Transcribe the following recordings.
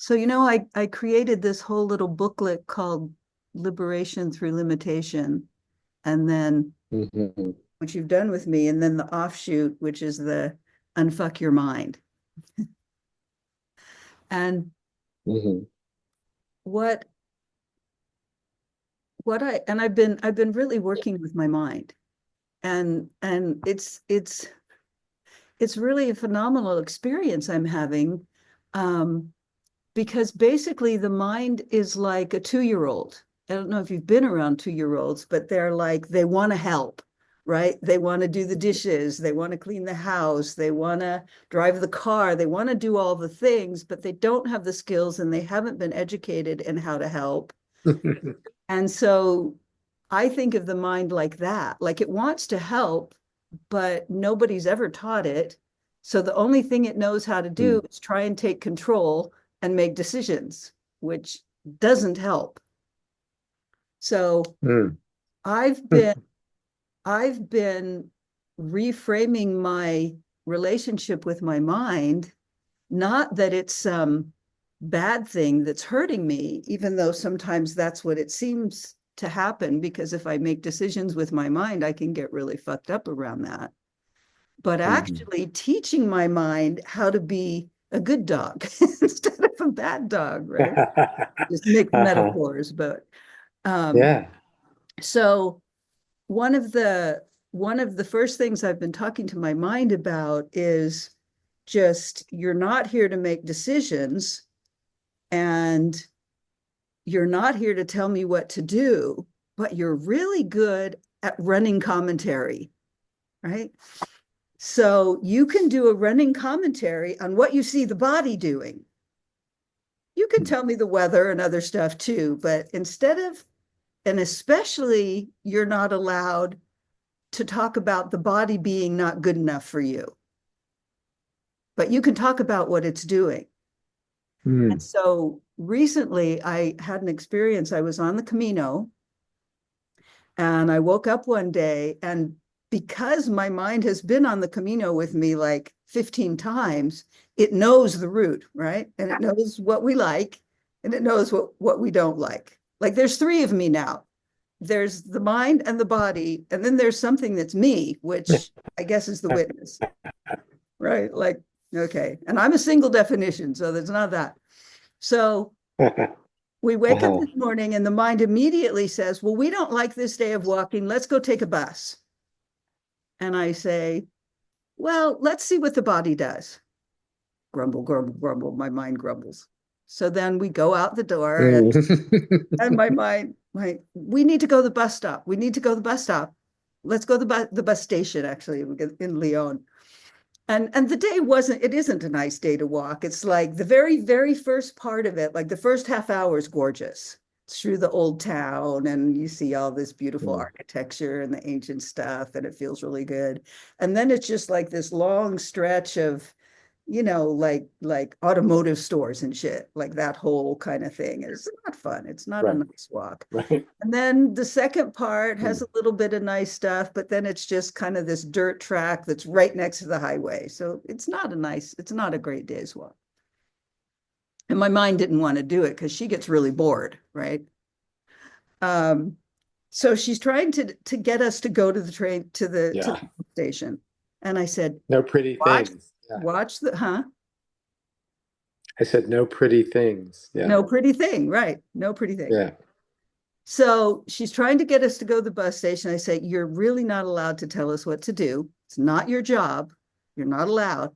So, I created this whole little booklet called Liberation Through Limitation, and then Hmm. what you've done with me, and then the offshoot, which is the Unfuck Your Mind. And Hmm. what I've been really working with my mind. And it's really a phenomenal experience I'm having. Um, because basically the mind is like a 2-year-old. I don't know if you've been around 2-year-olds, but they're like, they want to help, right? They want to do the dishes, they want to clean the house, they want to drive the car, they want to do all the things, but they don't have the skills and they haven't been educated in how to help. And so I think of the mind like that, like it wants to help, but nobody's ever taught it. So the only thing it knows how to do is try and take control and make decisions, which doesn't help. So Mm. I've been I've been reframing my relationship with my mind, not that it's some bad thing that's hurting me, even though sometimes that's what it seems to happen, because if I make decisions with my mind, I can get really fucked up around that. But Mhm. actually teaching my mind how to be a good dog instead of a bad dog, right? Just mixed Uh-huh. metaphors, but um, Yeah. so one of the one of the first things I've been talking to my mind about is just you're not here to make decisions, and you're not here to tell me what to do, but you're really good at running commentary, right? So you can do a running commentary on what you see the body doing. You can tell me the weather and other stuff too, but instead of, and especially, you're not allowed to talk about the body being not good enough for you, but you can talk about what it's doing. And Mm. so recently I had an experience. I was on the Camino and I woke up one day, and because my mind has been on the Camino with me like 15 times, it knows the route, right? And it knows what we like and it knows what we don't like. Like there's three of me now. There's the mind and the body, and then there's something that's me, which I guess is the witness, right? Like, okay. And I'm a single definition, so there's not that. So we wake up Uh-huh. this morning and the mind immediately says, well, we don't like this day of walking. Let's go take a bus. And I say, well, let's see what the body does. Grumble, grumble, grumble. My mind grumbles. So then we go out the door, Mm. and my mind, we need to go to the bus stop. We need to go to the bus stop. Let's go to the bus station, actually, in Lyon. And the day wasn't, it isn't a nice day to walk. It's like the very, very first part of it, like the first half hour is gorgeous. It's through the old town and you see all this beautiful Mm. architecture and the ancient stuff, and it feels really good. And then it's just like this long stretch of, like automotive stores and shit, like that whole kind of thing is not fun. It's not a Right. nice walk. Right. And then the second part has Mm. a little bit of nice stuff, but then it's just kind of this dirt track that's right next to the highway. So it's not a great day's walk. And my mind didn't want to do it because she gets really bored, right? Um, so she's trying to get us to go to the train to Yeah. the station. And I said, No pretty watch, things. Yeah. watch the I said no pretty things. Yeah. no pretty thing, right? No pretty thing. Yeah. So she's trying to get us to go to the bus station. I say, you're really not allowed to tell us what to do. It's not your job. You're not allowed.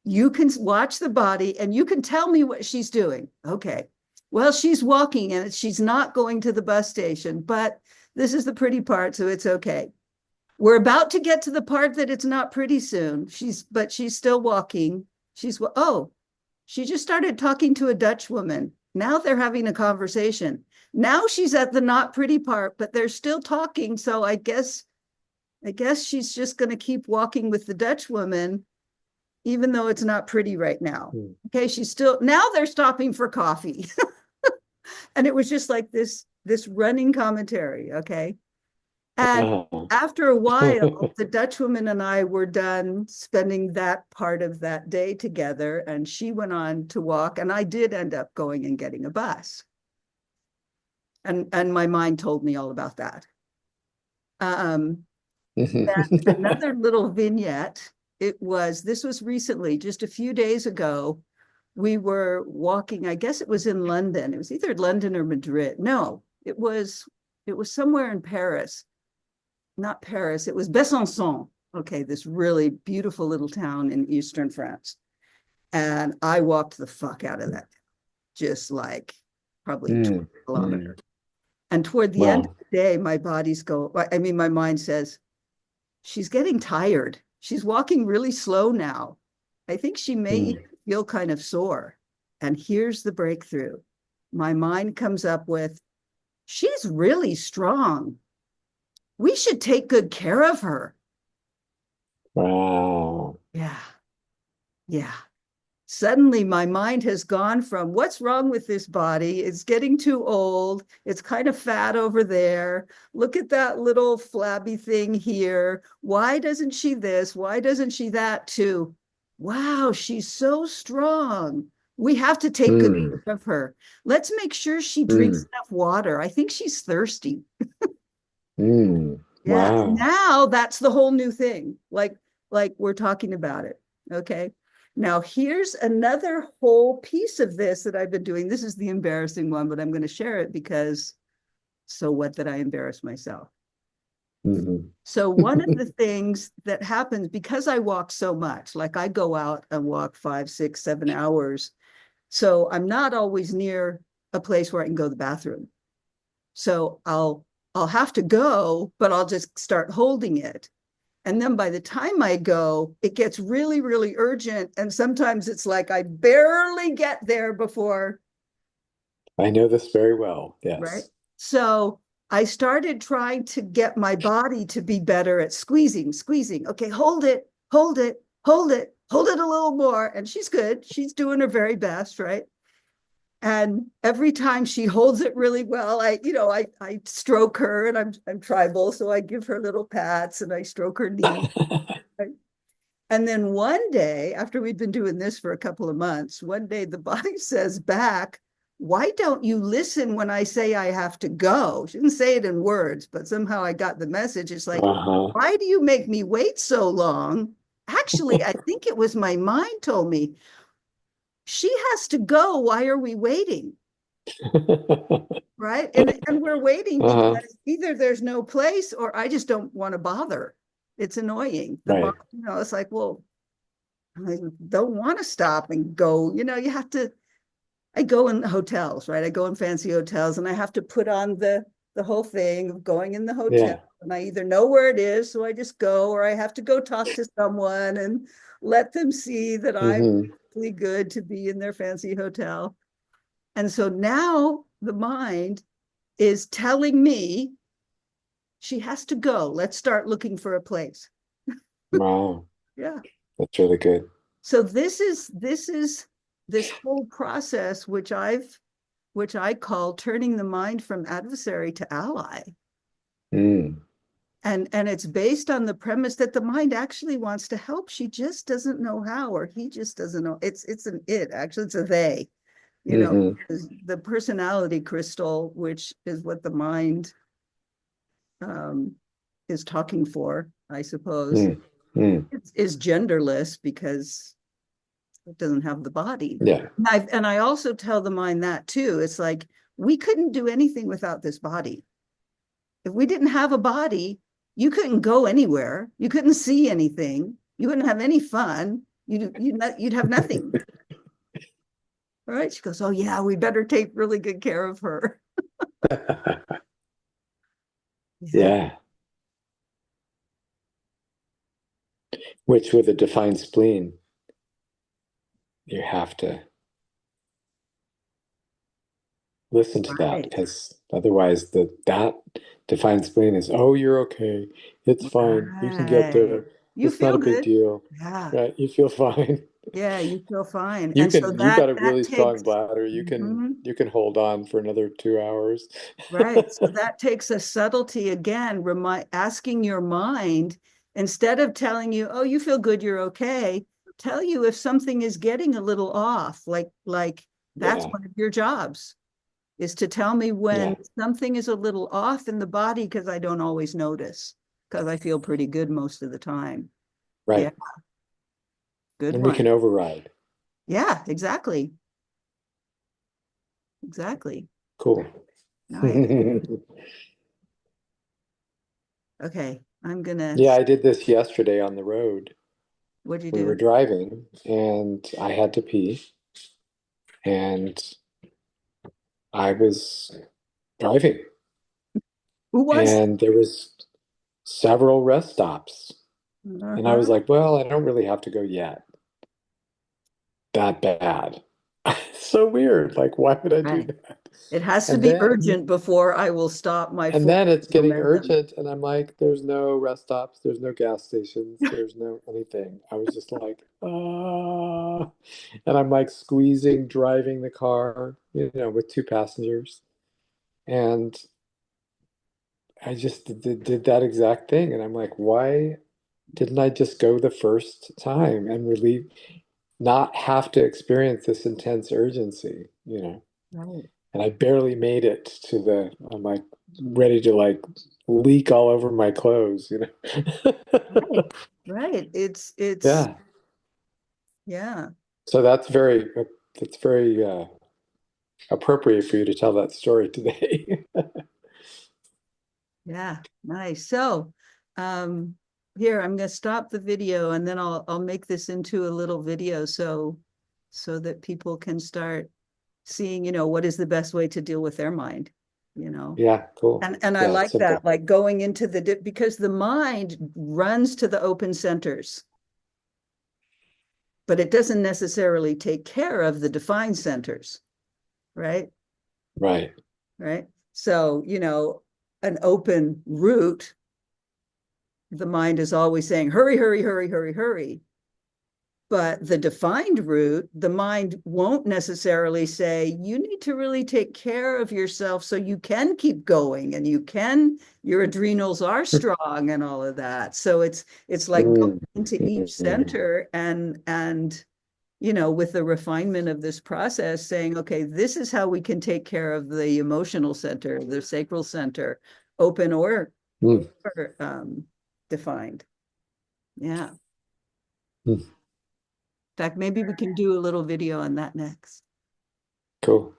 You can watch the body and you can tell me what she's doing. Okay. Well, she's walking and she's not going to the bus station, but this is the pretty part, so it's okay. We're about to get to the part that it's not pretty soon. But she's still walking. She just started talking to a Dutch woman. Now they're having a conversation. Now she's at the not pretty part, but they're still talking. So I guess she's just going to keep walking with the Dutch woman, even though it's not pretty right now. Mm. Okay, she's still now they're stopping for coffee. And it was just like this running commentary. Okay. And Uh-huh. after a while, the Dutch woman and I were done spending that part of that day together, and she went on to walk, and I did end up going and getting a bus. And my mind told me all about that. Um, and another little vignette, this was recently, just a few days ago. We were walking, I guess it was in London. It was either London or Madrid. No, it was somewhere in Paris. Not Paris, it was Besançon. Okay, this really beautiful little town in eastern France. And I walked the fuck out of that, just like probably 20 Mm, mm. kilometers. And toward the end of Wow. the day, my mind says, she's getting tired. She's walking really slow now. I think she may Mm, even feel kind of sore. And here's the breakthrough. My mind comes up with, she's really strong. We should take good care of her. wow. Yeah. Yeah. Suddenly my mind has gone from what's wrong with this body? It's getting too old. It's kind of fat over there. Look at that little flabby thing here. Why doesn't she this? Why doesn't she that too? Wow, she's so strong. We have to take good Mm, care of her. Let's make sure she drinks mm, enough water. I think she's thirsty. mm. Yeah. And Wow. now that's the whole new thing. Like we're talking about it. Okay. Now here's another whole piece of this that I've been doing. This is the embarrassing one, but I'm going to share it because so what that I embarrass myself. Mhm. So one of the things that happens because I walk so much, like I go out and walk 5, 6, 7 hours. So I'm not always near a place where I can go to the bathroom. So I'll have to go, but I'll just start holding it. And then by the time I go, it gets really, really urgent. And sometimes it's like I barely get there before, I know this very well. right? Yes. So I started trying to get my body to be better at squeezing, squeezing. Okay, hold it, hold it, hold it, hold it a little more. And she's good. She's doing her very best, right? And every time she holds it really well, I stroke her, and I'm tribal, so I give her little pats and I stroke her knee. Right? And then one day, after we'd been doing this for a couple of months, one day the body says back, why don't you listen when I say I have to go? She didn't say it in words, but somehow I got the message. It's like, Uh-huh. why do you make me wait so long? Actually, I think it was my mind told me, she has to go. Why are we waiting? Right. And we're waiting Uh-huh. because either there's no place or I just don't want to bother. It's annoying. Right. It's like, well, I don't want to stop and go. You have to. I go in hotels, right? I go in fancy hotels, and I have to put on the whole thing of going in the hotel. Yeah. And I either know where it is, so I just go, or I have to go talk to someone and let them see that I'm Hmm. really good to be in their fancy hotel. And so now the mind is telling me she has to go. Let's start looking for a place. Wow. Yeah. That's really good. So this is this whole process which I call turning the mind from adversary to ally. Mm. And it's based on the premise that the mind actually wants to help. She just doesn't know how, or he just doesn't know. It's an it, actually, it's a they, you know, Hmm. the personality crystal, which is what the mind um, is talking for, I suppose, Mm. Mm. is genderless because it doesn't have the body. Yeah. And I also tell the mind that too. It's like we couldn't do anything without this body. If we didn't have a body, you couldn't go anywhere. You couldn't see anything. You wouldn't have any fun. You'd have nothing. All right. She goes, oh yeah, we better take really good care of her. Yeah. Yeah. Which with a defined spleen, you have to listen to that Right. because otherwise that defined spleen is, oh, you're okay. It's fine. You can get Right. there. You It's not feel a big good. deal. Yeah. Right? You feel fine. Yeah, you feel fine. You And so can, you got a that really strong takes, bladder. Mhm. You can hold on for another 2 hours. Right. So that takes a subtlety again, asking your mind, instead of telling you, oh, you feel good, you're okay, tell you if something is getting a little off, like that's Yeah, one of your jobs, is to tell me when yeah, something is a little off in the body, because I don't always notice, because I feel pretty good most of the time. Yeah, right. good And we one. can override. Yeah, exactly. Exactly. Cool. Nice. Okay. I'm gonna, Yeah, I did this yesterday on the road. what'd you We were do? driving and I had to pee and I was driving Who was? and there was several rest stops. And I was Uh-huh. like, well, I don't really have to go yet. That bad. So weird. Like, why would I do Right. that? It has to And be then urgent before I will stop my and forward then it's getting momentum. urgent, and I'm like, there's no rest stops, there's no gas stations, there's no anything. I was just like, and I'm like squeezing, driving the car, with two passengers. And I just did that exact thing. And I'm like, why didn't I just go the first time and relieve, not have to experience this intense urgency? Right. And I barely made it to I'm like ready to like leak all over my clothes. Right. Right. It's, Yeah. yeah. So that's very appropriate for you to tell that story today. Yeah. Nice. So, um, here, I'm gonna stop the video and then I'll make this into a little video so that people can start seeing, what is the best way to deal with their mind, you know. Yeah, cool. And I Yeah, it's like that, simple. like going into because the mind runs to the open centers, but it doesn't necessarily take care of the defined centers, right? Right. Right. So, an open route, the mind is always saying, hurry, hurry, hurry, hurry, hurry. But the defined route, the mind won't necessarily say, you need to really take care of yourself so you can keep going and your adrenals are strong and all of that. So it's like going Mm, into each mm, center and with the refinement of this process, saying, okay, this is how we can take care of the emotional center, the sacral center, open mm, or defined. Yeah. In mm. fact, maybe we can do a little video on that next. Cool.